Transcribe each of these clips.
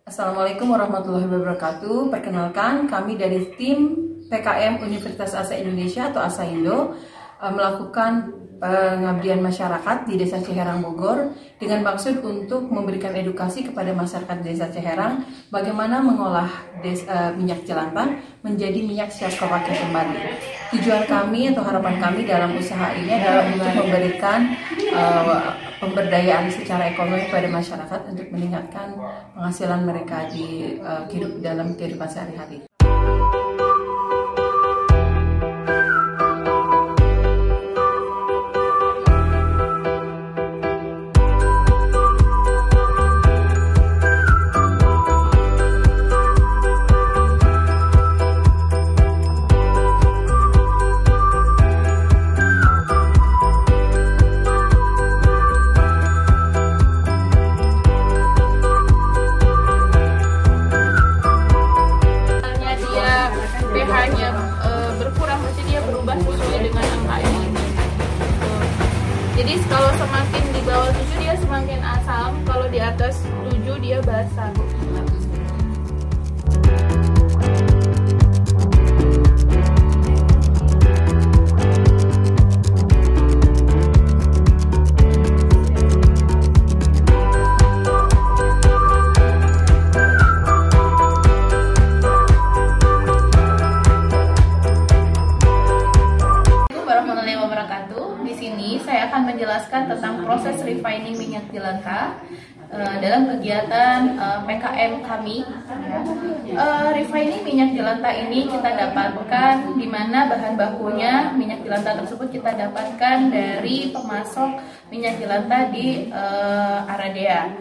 Assalamualaikum warahmatullahi wabarakatuh. Perkenalkan, kami dari tim PKM Universitas Asa Indonesia atau Asaindo melakukan pengabdian masyarakat di Desa Ciherang Bogor dengan maksud untuk memberikan edukasi kepada masyarakat Desa Ciherang bagaimana mengolah minyak jelantah menjadi minyak siap pakai kembali. Tujuan kami atau harapan kami dalam usaha ini adalah untuk memberikan pemberdayaan secara ekonomi pada masyarakat untuk meningkatkan penghasilan mereka di dalam kehidupan sehari-hari. pH-nya berkurang, berarti dia berubah sesuai dengan angka ini. Jadi kalau semakin di bawah 7 dia semakin asam, kalau di atas 7 dia basah. Di sini saya akan menjelaskan tentang proses refining minyak jelantah dalam kegiatan PKM kami. Refining minyak jelantah ini kita dapatkan di mana bahan bakunya minyak jelantah tersebut kita dapatkan dari pemasok minyak jelantah di Aradea.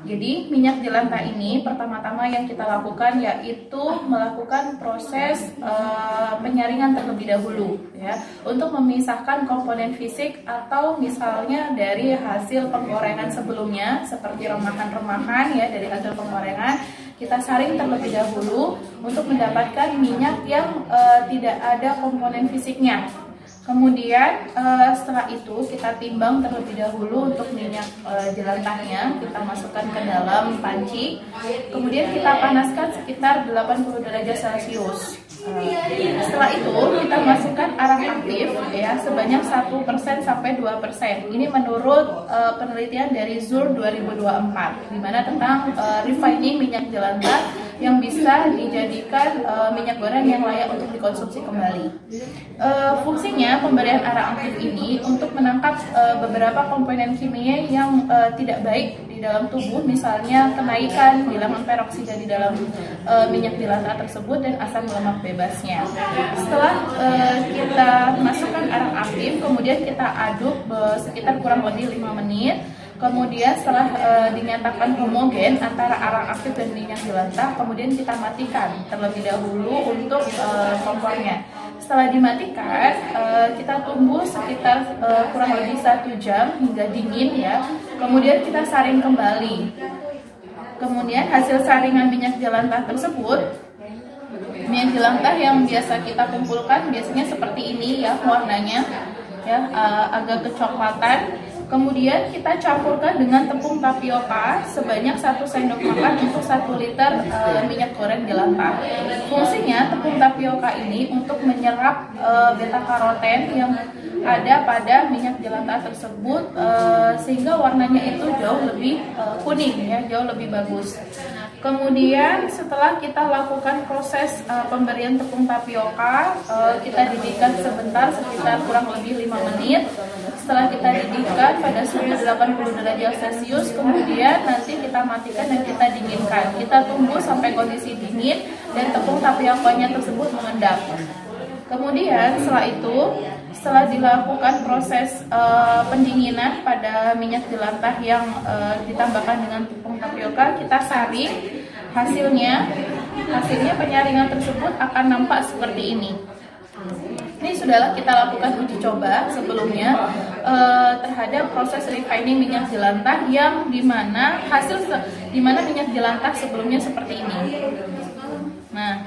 Jadi minyak jelantah ini pertama-tama yang kita lakukan yaitu melakukan proses penyaringan terlebih dahulu ya, untuk memisahkan komponen fisik atau misalnya dari hasil penggorengan sebelumnya seperti remahan-remahan ya, dari hasil penggorengan kita saring terlebih dahulu untuk mendapatkan minyak yang tidak ada komponen fisiknya. Kemudian setelah itu kita timbang terlebih dahulu untuk minyak jelantahnya, kita masukkan ke dalam panci, kemudian kita panaskan sekitar 80 derajat Celcius. Setelah itu kita masukkan arang aktif ya sebanyak 1% sampai 2%. Ini menurut penelitian dari ZUR 2024 di mana tentang refining minyak jelantah yang bisa dijadikan minyak goreng yang layak untuk dikonsumsi kembali. Fungsinya pemberian arang aktif ini untuk menangkap beberapa komponen kimia yang tidak baik di dalam tubuh, misalnya kenaikan bilangan peroksida di dalam minyak jelantah tersebut dan asam lemak bebasnya. Setelah kita masukkan arang aktif, kemudian kita aduk sekitar kurang lebih 5 menit. Kemudian setelah dinyatakan homogen antara arang aktif dan minyak jelantah, kemudian kita matikan terlebih dahulu untuk kompornya. Setelah dimatikan, kita tunggu sekitar kurang lebih 1 jam hingga dingin ya. Kemudian kita saring kembali. Kemudian hasil saringan minyak jelantah tersebut, minyak jelantah yang biasa kita kumpulkan biasanya seperti ini ya warnanya ya, agak kecoklatan. Kemudian kita campurkan dengan tepung tapioka sebanyak 1 sendok makan untuk 1 liter minyak goreng jelantah. Fungsinya tepung tapioka ini untuk menyerap beta karoten yang ada pada minyak jelantah tersebut sehingga warnanya itu jauh lebih kuning ya, jauh lebih bagus. Kemudian setelah kita lakukan proses pemberian tepung tapioka, kita didihkan sebentar sekitar kurang lebih 5 menit. Setelah kita didihkan pada suhu 80 derajat Celcius, kemudian nanti kita matikan dan kita dinginkan. Kita tunggu sampai kondisi dingin dan tepung tapiokanya tersebut mengendap. Kemudian setelah itu, setelah dilakukan proses pendinginan pada minyak jelantah yang ditambahkan dengan tepung tapioka, kita saring. Hasilnya penyaringan tersebut akan nampak seperti ini. Ini sudahlah kita lakukan uji coba sebelumnya terhadap proses refining minyak jelantah yang dimana minyak jelantah sebelumnya seperti ini. Nah,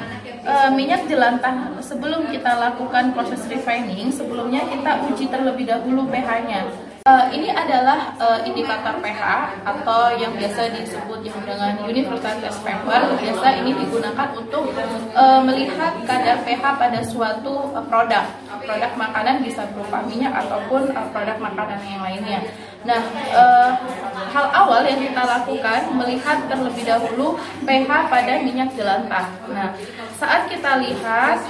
minyak jelantah sebelum kita lakukan proses refining, sebelumnya kita uji terlebih dahulu pH-nya. Ini adalah indikator pH atau yang biasa disebut dengan Universal Test Paper. Biasa ini digunakan untuk melihat kadar pH pada suatu produk makanan, bisa berupa minyak ataupun produk makanan yang lainnya. Nah, hal awal yang kita lakukan melihat terlebih dahulu pH pada minyak jelantah. Nah, saat kita lihat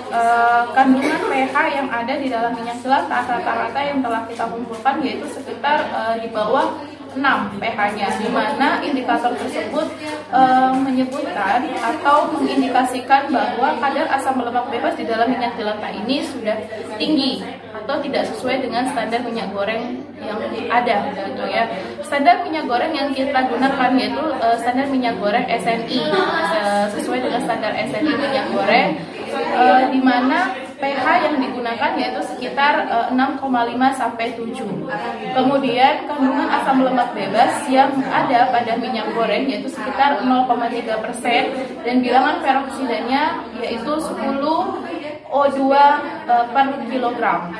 kandungan pH yang ada di dalam minyak jelantah, rata-rata yang telah kita kumpulkan yaitu sekitar di bawah 6 pH-nya, di mana indikator tersebut menyebutkan atau mengindikasikan bahwa kadar asam lemak bebas di dalam minyak jelantah ini sudah tinggi atau tidak sesuai dengan standar minyak goreng yang ada, gitu ya. Standar minyak goreng yang kita gunakan yaitu standar minyak goreng SNI, sesuai dengan standar SNI minyak goreng, di mana pH yang digunakan yaitu sekitar 6,5 sampai 7. Kemudian kandungan asam lemak bebas yang ada pada minyak goreng yaitu sekitar 0,3% dan bilangan peroksidanya yaitu 10 O2 per kilogram.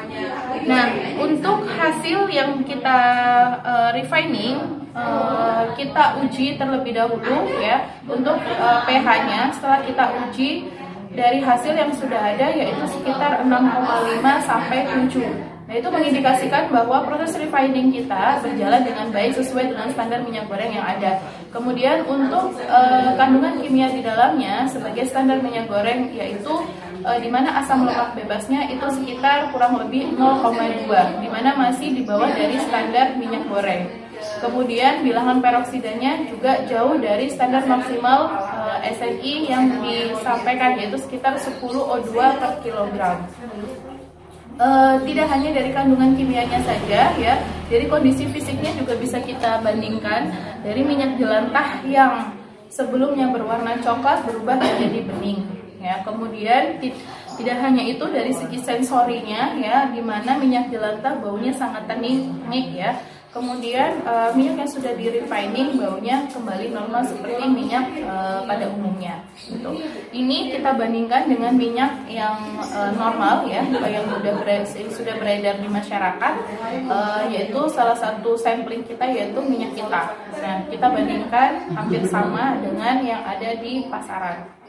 Nah, untuk hasil yang kita refining, kita uji terlebih dahulu ya untuk pH-nya. Setelah kita uji dari hasil yang sudah ada yaitu sekitar 6,5 sampai 7. Nah, itu mengindikasikan bahwa proses refining kita berjalan dengan baik sesuai dengan standar minyak goreng yang ada. Kemudian untuk kandungan kimia di dalamnya sebagai standar minyak goreng yaitu di mana asam lemak bebasnya itu sekitar kurang lebih 0,2, di mana masih di bawah dari standar minyak goreng. Kemudian bilangan peroksidanya juga jauh dari standar maksimal SNI yang disampaikan yaitu sekitar 10 O2 per kilogram. Tidak hanya dari kandungan kimianya saja ya, dari kondisi fisiknya juga bisa kita bandingkan. Dari minyak jelantah yang sebelumnya berwarna coklat berubah menjadi bening ya. Kemudian tidak hanya itu, dari segi sensorinya ya, di mana minyak jelantah baunya sangat tenik ya. Kemudian minyak yang sudah di refining baunya kembali normal seperti minyak pada umumnya. Gitu. Ini kita bandingkan dengan minyak yang normal ya, yang sudah beredar di masyarakat, yaitu salah satu sampling kita yaitu minyak kita. Nah, kita bandingkan hampir sama dengan yang ada di pasaran.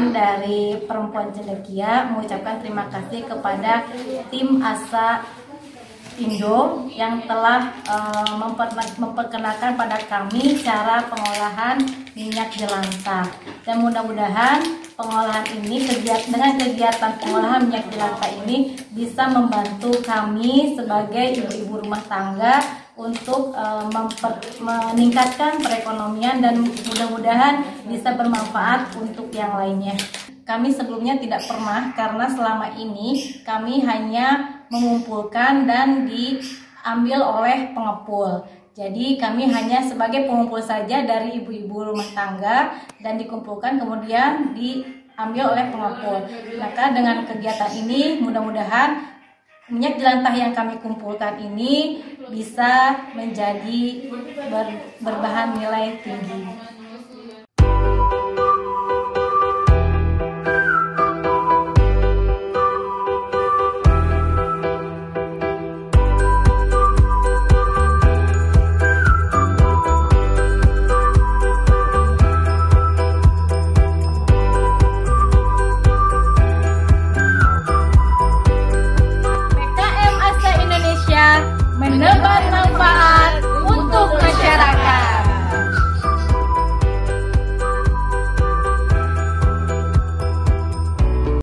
perwakilan dari Perempuan Cendekia mengucapkan terima kasih kepada tim ASA Indo yang telah memperkenalkan pada kami cara pengolahan minyak jelantah. Dan mudah-mudahan pengolahan ini dengan kegiatan pengolahan minyak jelantah ini bisa membantu kami sebagai ibu-ibu rumah tangga untuk meningkatkan perekonomian dan mudah-mudahan bisa bermanfaat untuk yang lainnya. Kami sebelumnya tidak pernah, karena selama ini kami hanya mengumpulkan dan diambil oleh pengepul. Jadi kami hanya sebagai pengumpul saja dari ibu-ibu rumah tangga dan dikumpulkan kemudian diambil oleh pengepul. Maka dengan kegiatan ini mudah-mudahan minyak jelantah yang kami kumpulkan ini bisa menjadi berbahan nilai tinggi.